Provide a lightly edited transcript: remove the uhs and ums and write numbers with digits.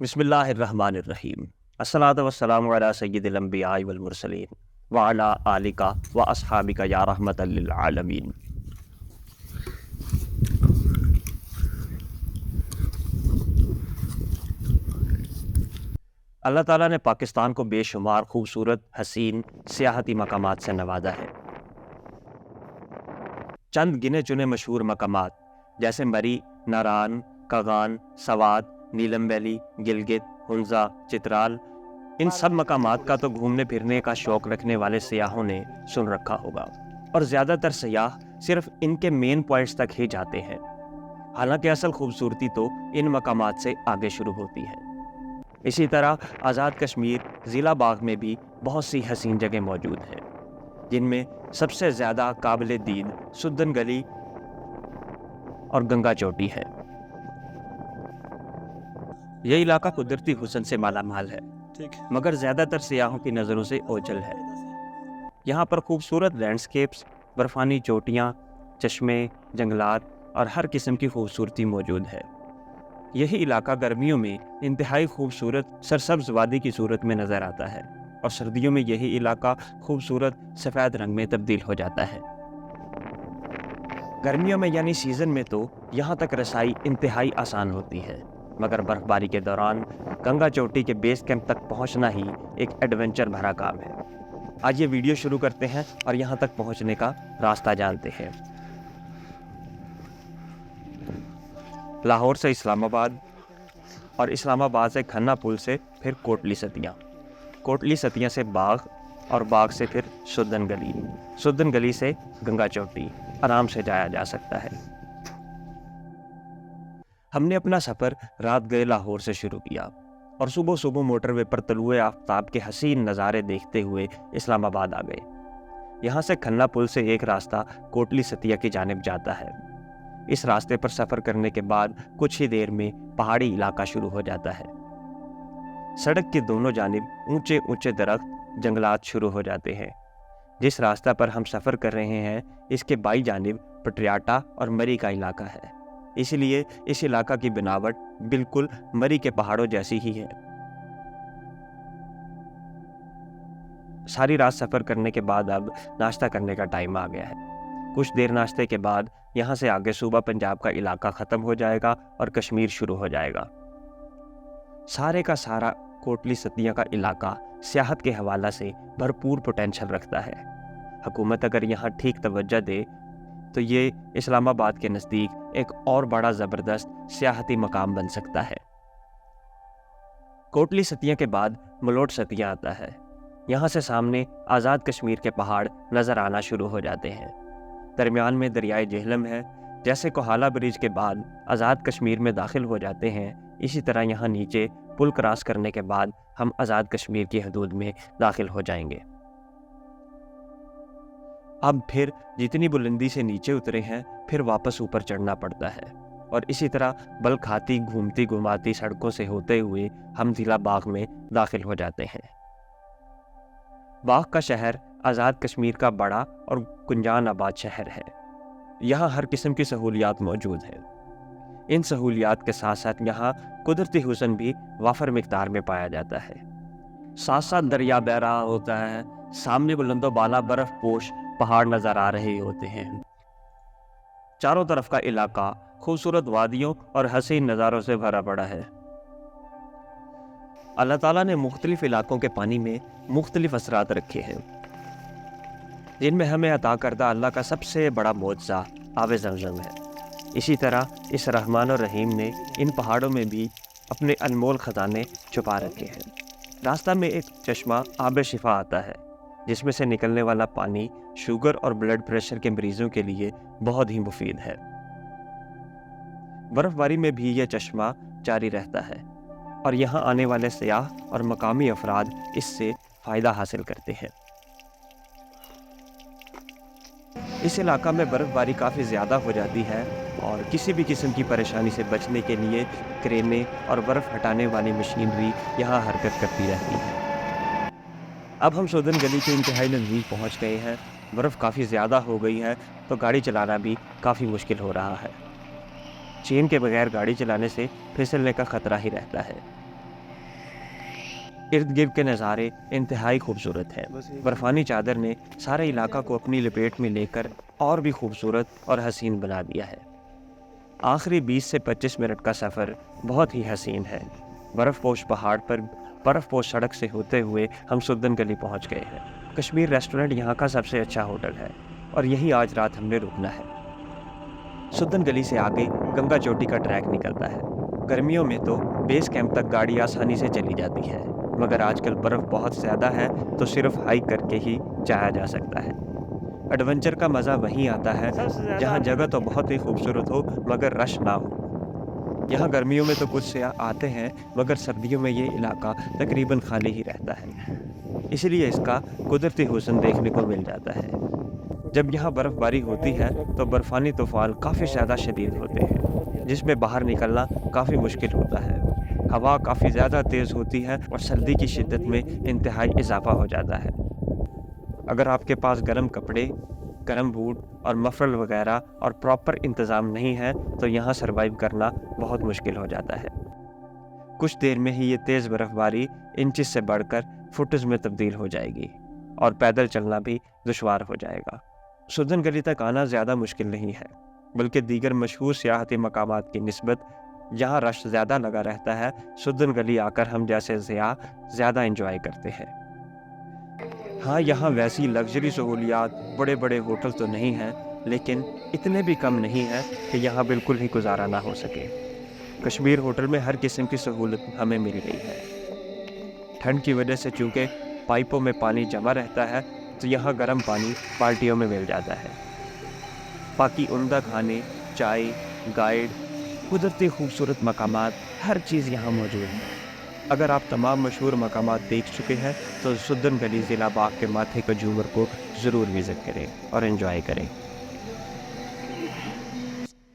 بسم اللہ الرحمن الرحیم۔ الصلاۃ والسلام علی سید الانبیاء والمرسلین وعلی آلک و اصحابک یا رحمۃ للعالمین۔ اللہ تعالیٰ نے پاکستان کو بے شمار خوبصورت حسین سیاحتی مقامات سے نوازا ہے۔ چند گنے چنے مشہور مقامات جیسے مری، ناران، کاغان، سوات، نیلم ویلی، گلگت، ہنزا، چترال، ان سب مقامات کا تو گھومنے پھرنے کا شوق رکھنے والے سیاحوں نے سن رکھا ہوگا، اور زیادہ تر سیاح صرف ان کے مین پوائنٹس تک ہی جاتے ہیں، حالانکہ اصل خوبصورتی تو ان مقامات سے آگے شروع ہوتی ہے۔ اسی طرح آزاد کشمیر ضلع باغ میں بھی بہت سی حسین جگہ موجود ہیں، جن میں سب سے زیادہ قابل دید سدن گلی اور گنگا چوٹی ہے۔ یہ علاقہ قدرتی حسن سے مالا مال ہے، مگر زیادہ تر سیاحوں کی نظروں سے اوجھل ہے۔ یہاں پر خوبصورت لینڈسکیپس، برفانی چوٹیاں، چشمے، جنگلات اور ہر قسم کی خوبصورتی موجود ہے۔ یہی علاقہ گرمیوں میں انتہائی خوبصورت سرسبز وادی کی صورت میں نظر آتا ہے، اور سردیوں میں یہی علاقہ خوبصورت سفید رنگ میں تبدیل ہو جاتا ہے۔ گرمیوں میں یعنی سیزن میں تو یہاں تک رسائی انتہائی آسان ہوتی ہے، مگر برف باری کے دوران گنگا چوٹی کے بیس کیمپ تک پہنچنا ہی ایک ایڈونچر بھرا کام ہے۔ آج یہ ویڈیو شروع کرتے ہیں اور یہاں تک پہنچنے کا راستہ جانتے ہیں۔ لاہور سے اسلام آباد، اور اسلام آباد سے کھنہ پل سے پھر کوٹلی ستیاں، کوٹلی ستیاں سے باغ، اور باغ سے پھر سدن گلی، سدن گلی سے گنگا چوٹی آرام سے جایا جا سکتا ہے۔ ہم نے اپنا سفر رات گئے لاہور سے شروع کیا، اور صبح صبح موٹر وے پر طلوع آفتاب کے حسین نظارے دیکھتے ہوئے اسلام آباد آ گئے۔ یہاں سے کھنہ پل سے ایک راستہ کوٹلی ستیا کی جانب جاتا ہے۔ اس راستے پر سفر کرنے کے بعد کچھ ہی دیر میں پہاڑی علاقہ شروع ہو جاتا ہے۔ سڑک کی دونوں جانب اونچے اونچے درخت، جنگلات شروع ہو جاتے ہیں۔ جس راستہ پر ہم سفر کر رہے ہیں اس کے بائیں جانب پٹریاٹا اور مری کا علاقہ ہے، اس لیے اس علاقہ کی بناوٹ بالکل مری کے پہاڑوں جیسی ہی ہے۔ ساری رات سفر کرنے کے بعد اب ناشتہ کرنے کا ٹائم آ گیا ہے۔ کچھ دیر ناشتے کے بعد یہاں سے آگے صوبہ پنجاب کا علاقہ ختم ہو جائے گا اور کشمیر شروع ہو جائے گا۔ سارے کا سارا کوٹلی ستیاں کا علاقہ سیاحت کے حوالہ سے بھرپور پوٹینشل رکھتا ہے۔ حکومت اگر یہاں ٹھیک توجہ دے تو یہ اسلام آباد کے نزدیک ایک اور بڑا زبردست سیاحتی مقام بن سکتا ہے۔ کوٹلی ستیاں کے بعد ملوٹ ستیاں آتا ہے۔ یہاں سے سامنے آزاد کشمیر کے پہاڑ نظر آنا شروع ہو جاتے ہیں۔ درمیان میں دریائے جہلم ہے۔ جیسے کوہالہ برج کے بعد آزاد کشمیر میں داخل ہو جاتے ہیں، اسی طرح یہاں نیچے پل کراس کرنے کے بعد ہم آزاد کشمیر کی حدود میں داخل ہو جائیں گے۔ اب پھر جتنی بلندی سے نیچے اترے ہیں پھر واپس اوپر چڑھنا پڑتا ہے، اور اسی طرح بل کھاتی گھومتی گھماتی سڑکوں سے ہوتے ہوئے ہم ضلع باغ میں داخل ہو جاتے ہیں۔ باغ کا شہر آزاد کشمیر کا بڑا اور گنجان آباد شہر ہے۔ یہاں ہر قسم کی سہولیات موجود ہیں۔ ان سہولیات کے ساتھ ساتھ یہاں قدرتی حسن بھی وافر مقدار میں پایا جاتا ہے۔ ساتھ ساتھ دریا بہہ رہا ہوتا ہے، سامنے بلند و بالا برف پوش پہاڑ نظر آ رہے ہوتے ہیں۔ چاروں طرف کا علاقہ خوبصورت وادیوں اور حسین نظاروں سے بھرا پڑا ہے۔ اللہ تعالیٰ نے مختلف علاقوں کے پانی میں مختلف اثرات رکھے ہیں، جن میں ہمیں عطا کردہ اللہ کا سب سے بڑا معجزہ آب زمزم ہے۔ اسی طرح اس رحمان الرحیم نے ان پہاڑوں میں بھی اپنے انمول خزانے چھپا رکھے ہیں۔ راستہ میں ایک چشمہ آب شفا آتا ہے، جس میں سے نکلنے والا پانی شوگر اور بلڈ پریشر کے مریضوں کے لیے بہت ہی مفید ہے۔ برف باری میں بھی یہ چشمہ جاری رہتا ہے، اور یہاں آنے والے سیاح اور مقامی افراد اس سے فائدہ حاصل کرتے ہیں۔ اس علاقہ میں برف باری کافی زیادہ ہو جاتی ہے، اور کسی بھی قسم کی پریشانی سے بچنے کے لیے کرینے اور برف ہٹانے والی مشینری یہاں حرکت کرتی رہتی ہے۔ اب ہم سدن گلی کے انتہائی نزدیک پہنچ گئے ہیں۔ برف کافی زیادہ ہو گئی ہے تو گاڑی چلانا بھی کافی مشکل ہو رہا ہے۔ چین کے بغیر گاڑی چلانے سے پھسلنے کا خطرہ ہی رہتا ہے۔ ارد گرد کے نظارے انتہائی خوبصورت ہیں۔ برفانی چادر نے سارے علاقہ کو اپنی لپیٹ میں لے کر اور بھی خوبصورت اور حسین بنا دیا ہے۔ آخری 20 سے 25 منٹ کا سفر بہت ہی حسین ہے۔ برف پوش پہاڑ پر برف پوش سڑک سے ہوتے ہوئے ہم سدن گلی پہنچ گئے ہیں۔ کشمیر ریسٹورنٹ یہاں کا سب سے اچھا ہوٹل ہے اور یہی آج رات ہم نے رکنا ہے۔ سدن گلی سے آگے گنگا چوٹی کا ٹریک نکلتا ہے۔ گرمیوں میں تو بیس کیمپ تک گاڑی آسانی سے چلی جاتی ہے، مگر آج کل برف بہت زیادہ ہے تو صرف ہائیک کر کے ہی جایا جا سکتا ہے۔ ایڈونچر کا مزہ وہیں آتا ہے جہاں جگہ تو بہت ہی خوبصورت ہو مگر رش نہ ہو۔ یہاں گرمیوں میں تو کچھ سیاح آتے ہیں مگر سردیوں میں یہ علاقہ تقریباً خالی ہی رہتا ہے، اس لیے اس کا قدرتی حسن دیکھنے کو مل جاتا ہے۔ جب یہاں برف باری ہوتی ہے تو برفانی طوفان کافی زیادہ شدید ہوتے ہیں، جس میں باہر نکلنا کافی مشکل ہوتا ہے۔ ہوا کافی زیادہ تیز ہوتی ہے اور سردی کی شدت میں انتہائی اضافہ ہو جاتا ہے۔ اگر آپ کے پاس گرم کپڑے، گرم بوٹ اور مفرل وغیرہ اور پراپر انتظام نہیں ہے تو یہاں سروائیو کرنا بہت مشکل ہو جاتا ہے۔ کچھ دیر میں ہی یہ تیز برف باری انچز سے بڑھ کر فٹز میں تبدیل ہو جائے گی اور پیدل چلنا بھی دشوار ہو جائے گا۔ سدن گلی تک آنا زیادہ مشکل نہیں ہے، بلکہ دیگر مشہور سیاحتی مقامات کی نسبت جہاں رش زیادہ لگا رہتا ہے، سدن گلی آ کر ہم جیسے سیاح زیادہ انجوائے کرتے ہیں۔ ہاں، یہاں ویسی لگژری سہولیات، بڑے بڑے ہوٹل تو نہیں ہیں، لیکن اتنے بھی کم نہیں ہیں کہ یہاں بالکل ہی گزارا نہ ہو سکے۔ کشمیر ہوٹل میں ہر قسم کی سہولت ہمیں مل گئی ہے۔ ٹھنڈ کی وجہ سے چونکہ پائپوں میں پانی جمع رہتا ہے تو یہاں گرم پانی بالٹیوں میں مل جاتا ہے۔ باقی عمدہ کھانے، چائے، گائیڈ، قدرتی خوبصورت مقامات، ہر چیز یہاں موجود ہے۔ اگر آپ تمام مشہور مقامات دیکھ چکے ہیں تو سدن گلی ضلع باغ کے ماتھے کا جھومر کو ضرور وزٹ کریں اور انجوائے کریں۔